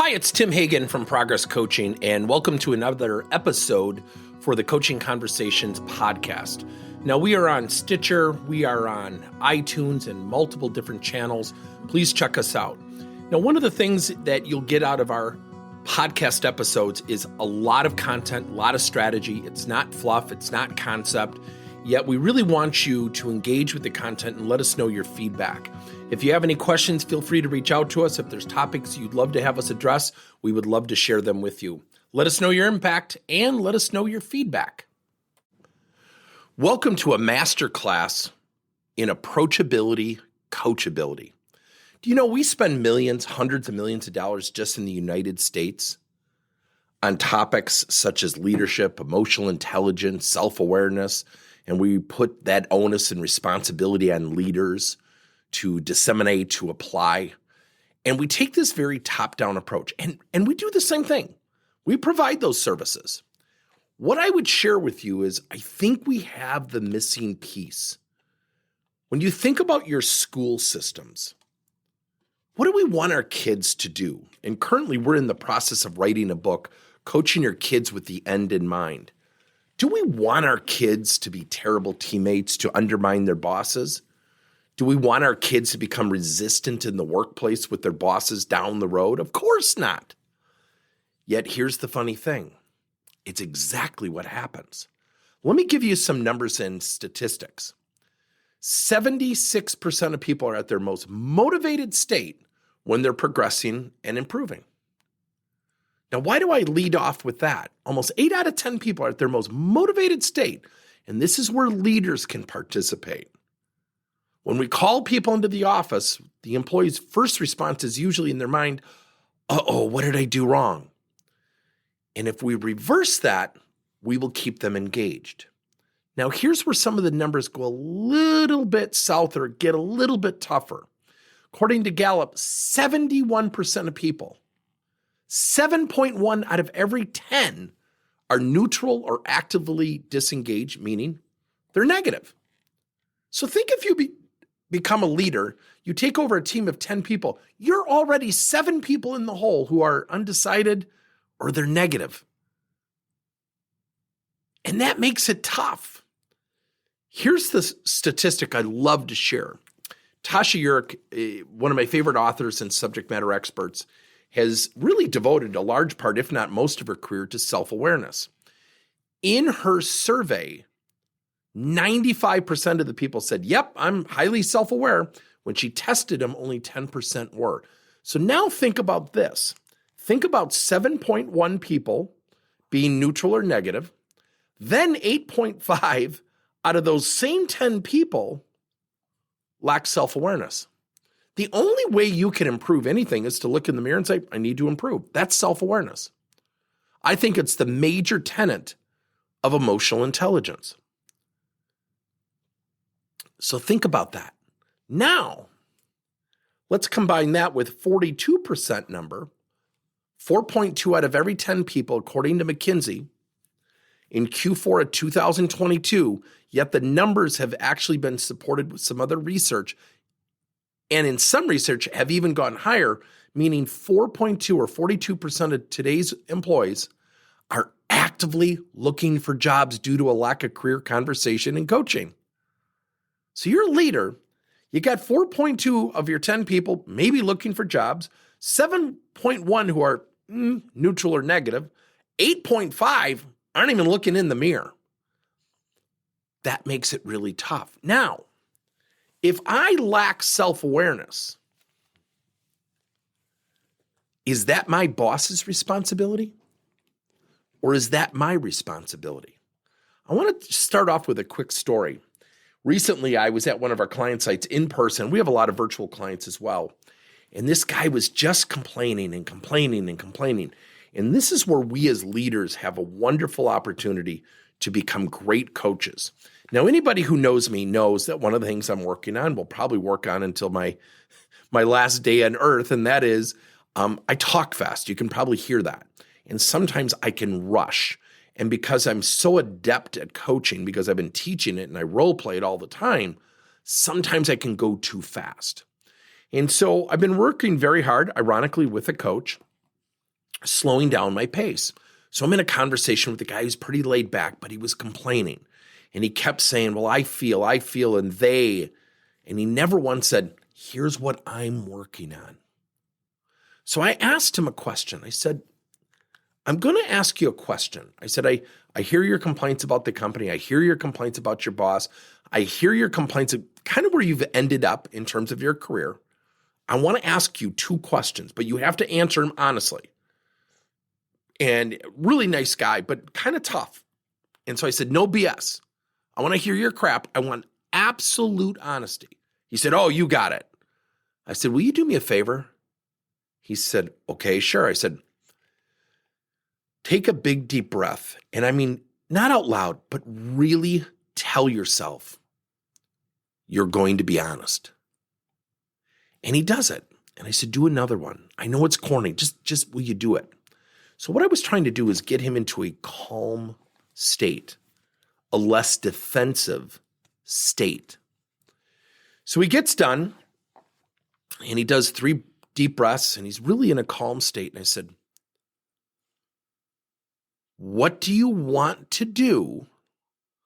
Hi, it's Tim Hagen from Progress Coaching, and welcome to another episode for the Coaching Conversations podcast. Now, we are on Stitcher, we are on iTunes, and multiple different channels. Please check us out. Now, one of the things that you'll get out of our podcast episodes is a lot of content, a lot of strategy. It's not fluff, it's not concept, yet we really want you to engage with the content and let us know your feedback. If you have any questions, feel free to reach out to us. If there's topics you'd love to have us address, we would love to share them with you. Let us know your impact and let us know your feedback. Welcome to a masterclass in Approachability Coachability. Do you know we spend millions, hundreds of millions of dollars just in the United States on topics such as leadership, emotional intelligence, self-awareness, and we put that onus and responsibility on leaders to disseminate, to apply. And we take this very top-down approach. And we do the same thing. We provide those services. What I would share with you is I think we have the missing piece. When you think about your school systems, what do we want our kids to do? And currently we're in the process of writing a book, Coaching Your Kids with the End in Mind. Do we want our kids to be terrible teammates, to undermine their bosses? Do we want our kids to become resistant in the workplace with their bosses down the road? Of course not. Yet here's the funny thing. It's exactly what happens. Let me give you some numbers and statistics. 76% of people are at their most motivated state when they're progressing and improving. Now, why do I lead off with that? Almost 8 out of 10 people are at their most motivated state, and this is where leaders can participate. When we call people into the office, the employee's first response is usually in their mind, uh-oh, what did I do wrong? And if we reverse that, we will keep them engaged. Now, here's where some of the numbers go a little bit south or get a little bit tougher. According to Gallup, 71% of people, 7.1 out of every 10 are neutral or actively disengaged, meaning they're negative. So think if you become a leader, you take over a team of 10 people, you're already 7 people in the hole who are undecided or they're negative. And that makes it tough. Here's the statistic I love to share. Tasha Eurich, one of my favorite authors and subject matter experts, has really devoted a large part, if not most of her career, to self-awareness. In her survey, 95% of the people said, yep, I'm highly self-aware. When she tested them, only 10% were. So now think about this. Think about 7.1 people being neutral or negative. Then 8.5 out of those same 10 people lack self-awareness. The only way you can improve anything is to look in the mirror and say, I need to improve. That's self-awareness. I think it's the major tenet of emotional intelligence. So think about that. Now, let's combine that with 42% number, 4.2 out of every 10 people, according to McKinsey, in Q4 of 2022, yet the numbers have actually been supported with some other research, and in some research have even gone higher, meaning 4.2 or 42% of today's employees are actively looking for jobs due to a lack of career conversation and coaching. So you're a leader, you got 4.2 of your 10 people maybe looking for jobs, 7.1 who are neutral or negative, 8.5 aren't even looking in the mirror. That makes it really tough. Now, if I lack self-awareness, is that my boss's responsibility? Or is that my responsibility? I want to start off with a quick story. Recently, I was at one of our client sites in person. We have a lot of virtual clients as well. And this guy was just complaining and complaining and complaining. And this is where we as leaders have a wonderful opportunity to become great coaches. Now, anybody who knows me knows that one of the things I'm working on, will probably work on until my last day on earth, and that is I talk fast. You can probably hear that. And sometimes I can rush. And because I'm so adept at coaching, because I've been teaching it and I role play it all the time, sometimes I can go too fast. And so I've been working very hard, ironically, with a coach slowing down my pace. So I'm in a conversation with a guy who's pretty laid back, but he was complaining. And he kept saying, well, I feel, and they. And he never once said, here's what I'm working on. So I asked him a question. I said, I'm going to ask you a question. I said, I hear your complaints about the company. I hear your complaints about your boss. I hear your complaints of kind of where you've ended up in terms of your career. I want to ask you 2 questions, but you have to answer them honestly. And really nice guy, but kind of tough. And so I said, no BS. I want to hear your crap. I want absolute honesty. He said, oh, you got it. I said, will you do me a favor? He said, okay, sure. I said, take a big, deep breath. And I mean, not out loud, but really tell yourself you're going to be honest. And he does it. And I said, do another one. I know it's corny. Just will you do it? So what I was trying to do is get him into a calm state, a less defensive state. So he gets done and he does 3 deep breaths and he's really in a calm state. And I said, what do you want to do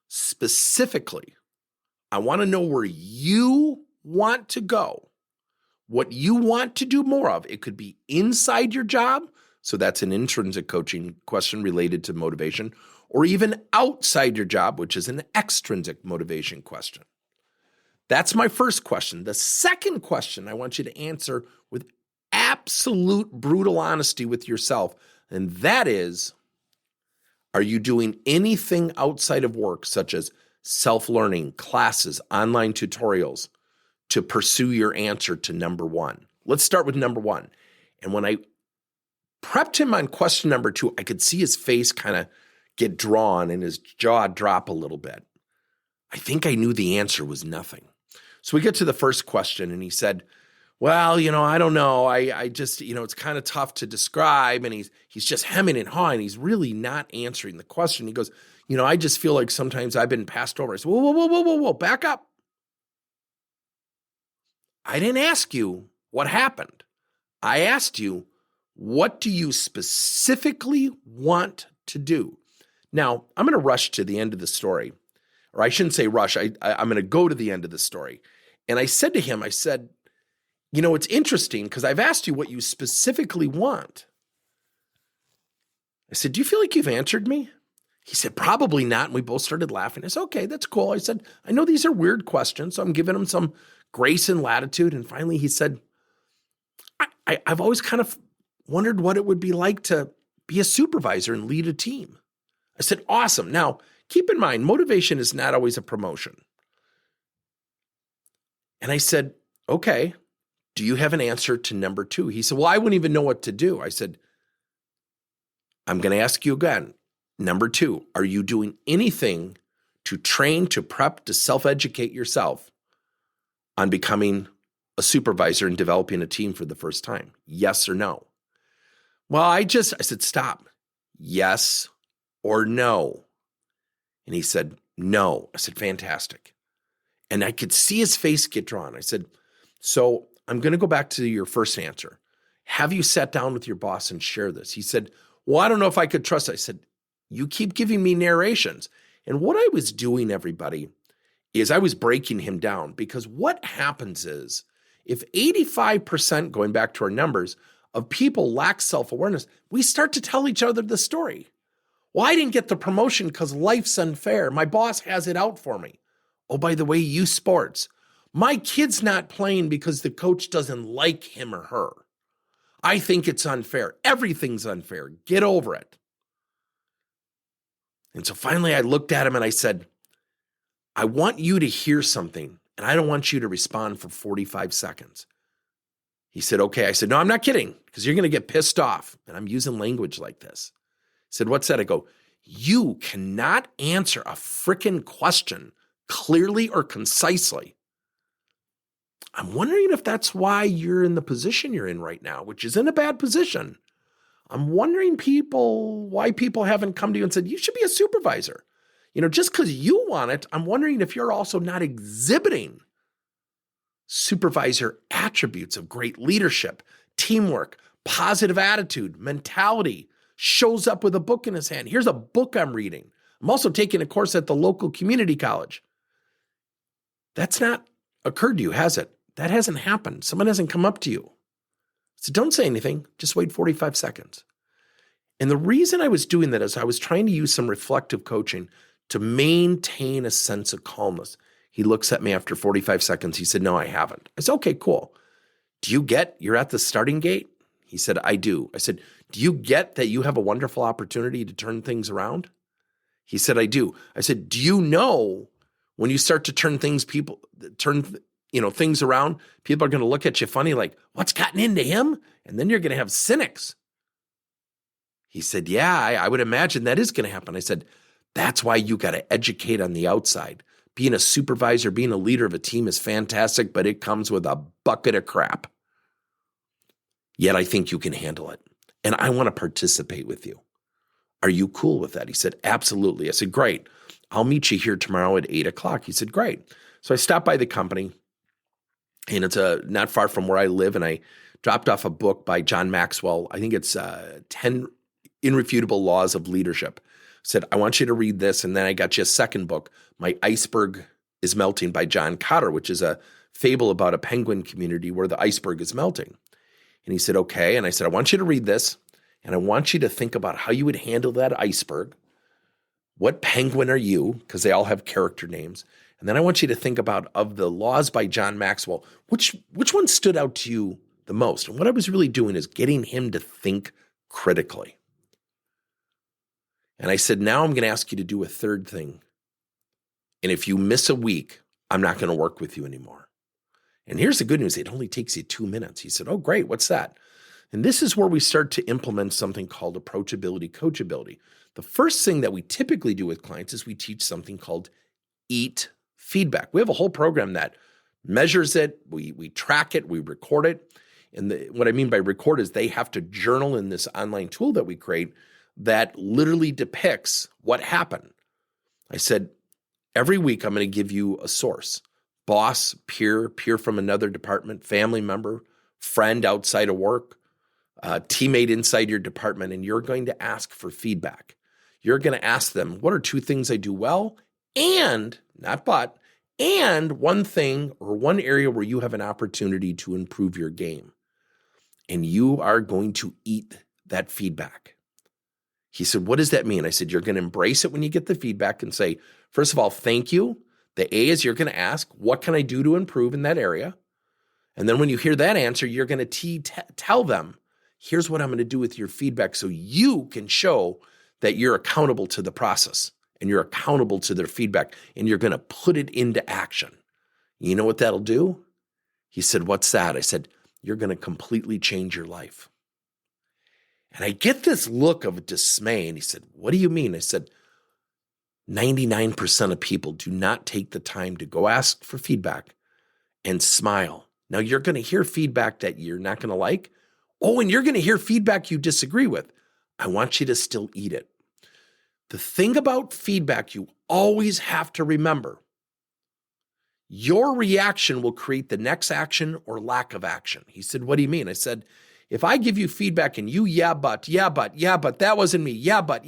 specifically? I want to know where you want to go, what you want to do more of. It could be inside your job. So that's an intrinsic coaching question related to motivation, or even outside your job, which is an extrinsic motivation question. That's my first question. The second question I want you to answer with absolute brutal honesty with yourself, and that is, are you doing anything outside of work, such as self-learning, classes, online tutorials, to pursue your answer to number 1? Let's start with number 1. And when I prepped him on question number 2, I could see his face kind of get drawn and his jaw drop a little bit. I think I knew the answer was nothing. So we get to the first question and he said, well, I don't know. I just, it's kind of tough to describe. And he's just hemming and hawing. He's really not answering the question. He goes, I just feel like sometimes I've been passed over. I said, whoa, back up. I didn't ask you what happened. I asked you, what do you specifically want to do? Now, I'm going to rush to the end of the story. Or I shouldn't say rush. I'm going to go to the end of the story. And I said to him, it's interesting because I've asked you what you specifically want. I said, do you feel like you've answered me? He said, probably not. And we both started laughing. I said, okay, that's cool. I said, I know these are weird questions, so I'm giving him some grace and latitude. And finally he said, I've always kind of wondered what it would be like to be a supervisor and lead a team. I said, awesome. Now, keep in mind, motivation is not always a promotion. And I said, okay, do you have an answer to number 2? He said, well, I wouldn't even know what to do. I said, I'm going to ask you again. Number 2, are you doing anything to train, to prep, to self-educate yourself on becoming a supervisor and developing a team for the first time? Yes or no? Well, I said, stop. Yes or no? And he said, no. I said, fantastic. And I could see his face get drawn. I said, so I'm going to go back to your first answer. Have you sat down with your boss and share this? He said, well, I don't know if I could trust it. I said, you keep giving me narrations. And what I was doing, everybody, is I was breaking him down, because what happens is if 85%, going back to our numbers, of people lack self-awareness, we start to tell each other the story. Well, I didn't get the promotion because life's unfair. My boss has it out for me. Oh, by the way, youth sports. My kid's not playing because the coach doesn't like him or her. I think it's unfair. Everything's unfair. Get over it. And so finally I looked at him and I said, I want you to hear something, and I don't want you to respond for 45 seconds. He said, okay. I said, no, I'm not kidding, because you're going to get pissed off. And I'm using language like this. He said, what's that? I go, you cannot answer a frickin' question clearly or concisely. I'm wondering if that's why you're in the position you're in right now, which is in a bad position. I'm wondering why people haven't come to you and said, you should be a supervisor. Just because you want it, I'm wondering if you're also not exhibiting supervisor attributes of great leadership, teamwork, positive attitude, mentality, shows up with a book in his hand. Here's a book I'm reading. I'm also taking a course at the local community college. That's not occurred to you, has it? That hasn't happened. Someone hasn't come up to you. So don't say anything. Just wait 45 seconds. And the reason I was doing that is I was trying to use some reflective coaching to maintain a sense of calmness. He looks at me after 45 seconds. He said, no, I haven't. I said, okay, cool. Do you get you're at the starting gate? He said, I do. I said, do you get that you have a wonderful opportunity to turn things around? He said, I do. I said, do you know when you start to turn things around, people are going to look at you funny like, what's gotten into him? And then you're going to have cynics. He said, yeah, I would imagine that is going to happen. I said, that's why you got to educate on the outside. Being a supervisor, being a leader of a team is fantastic, but it comes with a bucket of crap. Yet I think you can handle it. And I want to participate with you. Are you cool with that? He said, absolutely. I said, great. I'll meet you here tomorrow at 8:00. He said, great. So I stopped by the company, and it's not far from where I live, and I dropped off a book by John Maxwell. I think it's 10 Irrefutable Laws of Leadership. I said, I want you to read this, and then I got you a second book, My Iceberg is Melting by John Cotter, which is a fable about a penguin community where the iceberg is melting. And he said, okay. And I said, I want you to read this, and I want you to think about how you would handle that iceberg. What penguin are you? Because they all have character names. And then I want you to think about, of the laws by John Maxwell, which one stood out to you the most? And what I was really doing is getting him to think critically. And I said, now I'm going to ask you to do a third thing. And if you miss a week, I'm not going to work with you anymore. And here's the good news. It only takes you 2 minutes. He said, oh, great. What's that? And this is where we start to implement something called approachability, coachability. The first thing that we typically do with clients is we teach something called EAT feedback. We have a whole program that measures it. We track it. We record it. And what I mean by record is they have to journal in this online tool that we create that literally depicts what happened. I said, every week I'm going to give you a source, boss, peer from another department, family member, friend outside of work, teammate inside your department, and you're going to ask for feedback. You're going to ask them, what are 2 things I do well? And, not but, and one thing or one area where you have an opportunity to improve your game. And you are going to eat that feedback. He said, what does that mean? I said, you're going to embrace it when you get the feedback and say, first of all, thank you. The A is you're going to ask, what can I do to improve in that area? And then when you hear that answer, you're going to tell them, here's what I'm going to do with your feedback so you can show that you're accountable to the process and you're accountable to their feedback and you're going to put it into action. You know what that'll do? He said, what's that? I said, you're going to completely change your life. And I get this look of dismay. And he said, what do you mean? I said, 99% of people do not take the time to go ask for feedback and smile. Now you're going to hear feedback that you're not going to like. Oh, and you're going to hear feedback you disagree with. I want you to still eat it. The thing about feedback you always have to remember, your reaction will create the next action or lack of action. He said, what do you mean? I said, if I give you feedback and you, yeah, but, that wasn't me. Yeah, but,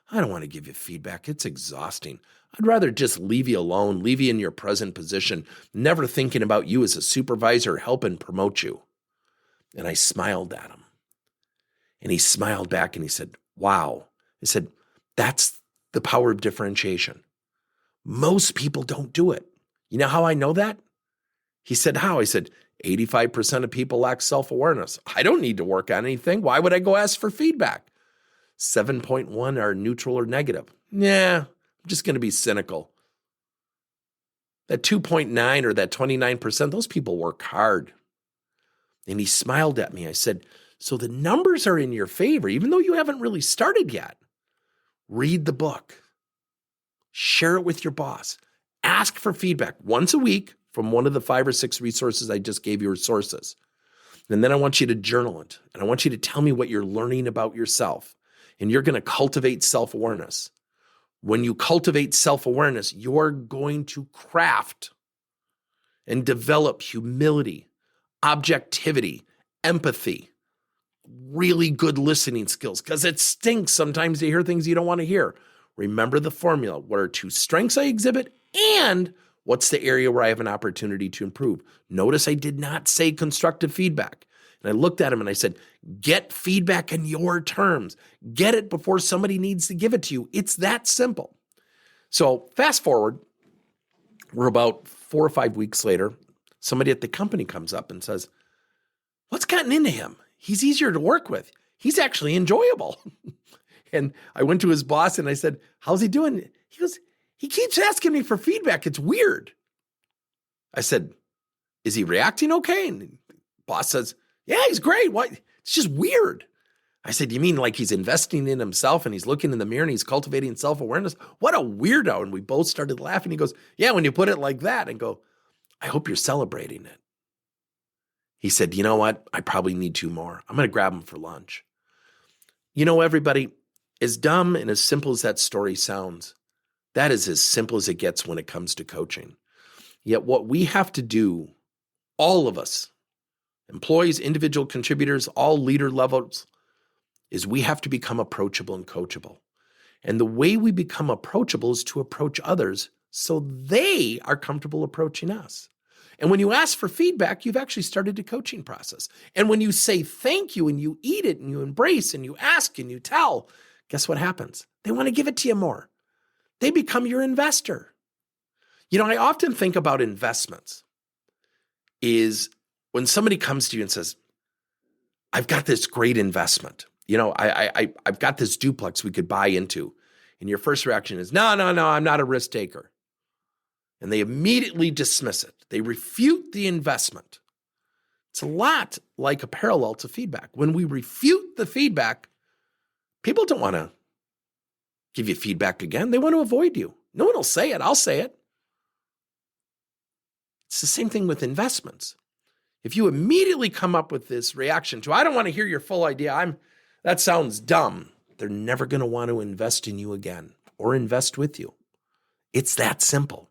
I don't want to give you feedback. It's exhausting. I'd rather just leave you alone, leave you in your present position, never thinking about you as a supervisor, help and promote you. And I smiled at him. And he smiled back and he said, wow. I said, that's the power of differentiation. Most people don't do it. You know how I know that? He said, how? I said, 85% of people lack self-awareness. I don't need to work on anything. Why would I go ask for feedback? 7.1 are neutral or negative. Yeah, I'm just going to be cynical. That 2.9 or that 29%, those people work hard. And he smiled at me. I said, so the numbers are in your favor, even though you haven't really started yet. Read the book. Share it with your boss. Ask for feedback once a week from one of the 5 or 6 resources I just gave you, or sources. And then I want you to journal it. And I want you to tell me what you're learning about yourself. And you're going to cultivate self-awareness. When you cultivate self-awareness, you're going to craft and develop humility, objectivity, empathy, really good listening skills, because it stinks sometimes to hear things you don't want to hear. Remember the formula. What are 2 strengths I exhibit, and what's the area where I have an opportunity to improve? Notice I did not say constructive feedback. And I looked at him and I said, get feedback in your terms. Get it before somebody needs to give it to you. It's that simple. So fast forward, we're about 4 or 5 weeks later. Somebody at the company comes up and says, what's gotten into him? He's easier to work with. He's actually enjoyable. And I went to his boss and I said, how's he doing? He goes, he keeps asking me for feedback. It's weird. I said, is he reacting okay? And the boss says, yeah, he's great. What? It's just weird. I said, you mean like he's investing in himself and he's looking in the mirror and he's cultivating self-awareness? What a weirdo. And we both started laughing. He goes, yeah, when you put it like that. And go, I hope you're celebrating it. He said, you know what? I probably need 2 more. I'm going to grab him for lunch. You know, everybody, as dumb and as simple as that story sounds, that is as simple as it gets when it comes to coaching. Yet what we have to do, all of us, employees, individual contributors, all leader levels, is we have to become approachable and coachable. And the way we become approachable is to approach others so they are comfortable approaching us. And when you ask for feedback, you've actually started the coaching process. And when you say thank you and you eat it and you embrace and you ask and you tell, guess what happens? They want to give it to you more. They become your investor. You know, I often think about investments is when somebody comes to you and says, I've got this great investment. You know, I've got this duplex we could buy into. And your first reaction is, no, I'm not a risk taker. And they immediately dismiss it. They refute the investment. It's a lot like a parallel to feedback. When we refute the feedback, people don't want to give you feedback again. They want to avoid you. No one will say it. I'll say it. It's the same thing with investments. If you immediately come up with this reaction to, I don't want to hear your full idea. That sounds dumb. They're never going to want to invest in you again or invest with you. It's that simple.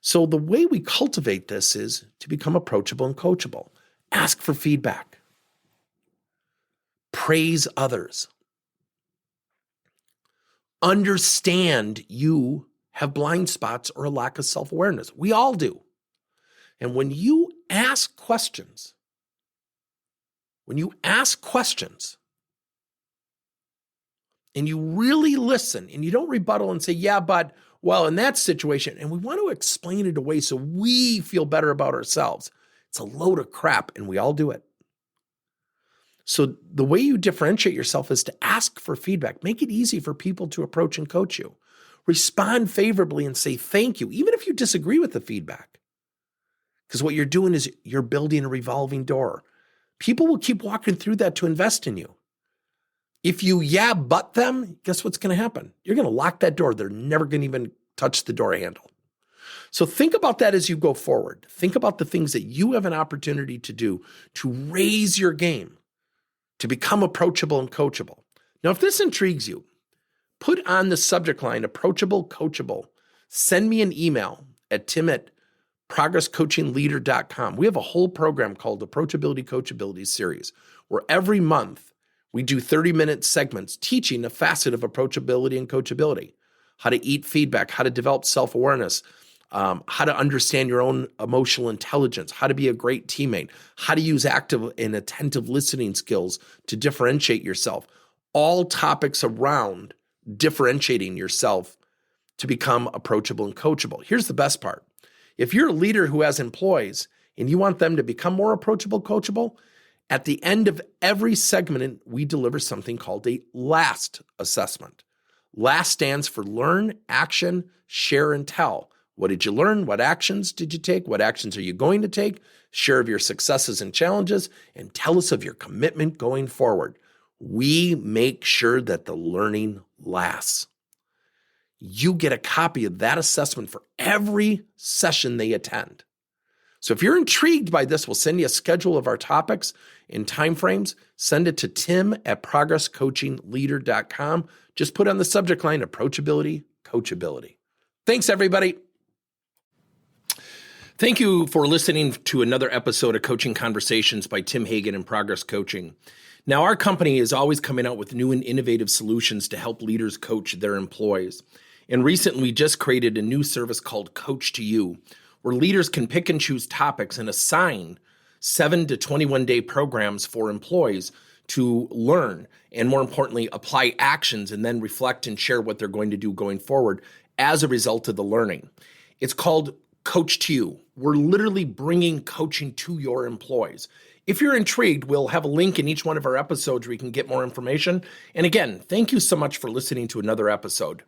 So the way we cultivate this is to become approachable and coachable. Ask for feedback. Praise others. Understand you have blind spots or a lack of self-awareness. We all do. And when you ask questions, and you really listen and you don't rebuttal and say, yeah, but, well, in that situation, and we want to explain it away so we feel better about ourselves. It's a load of crap, and we all do it. So the way you differentiate yourself is to ask for feedback. Make it easy for people to approach and coach you. Respond favorably and say thank you, even if you disagree with the feedback. Because what you're doing is you're building a revolving door. People will keep walking through that to invest in you. If you but them, guess what's going to happen? You're going to lock that door. They're never going to even touch the door handle. So think about that as you go forward. Think about the things that you have an opportunity to do to raise your game, to become approachable and coachable. Now, if this intrigues you, put on the subject line, approachable, coachable. Send me an email at tim@progresscoachingleader.com. We have a whole program called Approachability Coachability Series, where every month we do 30-minute segments teaching a facet of approachability and coachability, how to eat feedback, how to develop self-awareness, how to understand your own emotional intelligence, how to be a great teammate, how to use active and attentive listening skills to differentiate yourself. All topics around differentiating yourself to become approachable and coachable. Here's the best part. If you're a leader who has employees and you want them to become more approachable, coachable, at the end of every segment, we deliver something called a LAST assessment. LAST stands for learn, action, share, and tell. What did you learn? What actions did you take? What actions are you going to take? Share of your successes and challenges, and tell us of your commitment going forward. We make sure that the learning lasts. You get a copy of that assessment for every session they attend. So if you're intrigued by this, we'll send you a schedule of our topics and timeframes. Send it to tim@progresscoachingleader.com. Just put on the subject line, Approachability, Coachability. Thanks, everybody. Thank you for listening to another episode of Coaching Conversations by Tim Hagen and Progress Coaching. Now, our company is always coming out with new and innovative solutions to help leaders coach their employees. And recently, we just created a new service called Coach to You, where leaders can pick and choose topics and assign 7 to 21 day programs for employees to learn and, more importantly, apply actions and then reflect and share what they're going to do going forward as a result of the learning. It's called Coach to You. We're literally bringing coaching to your employees. If you're intrigued, we'll have a link in each one of our episodes where you can get more information. And again, thank you so much for listening to another episode.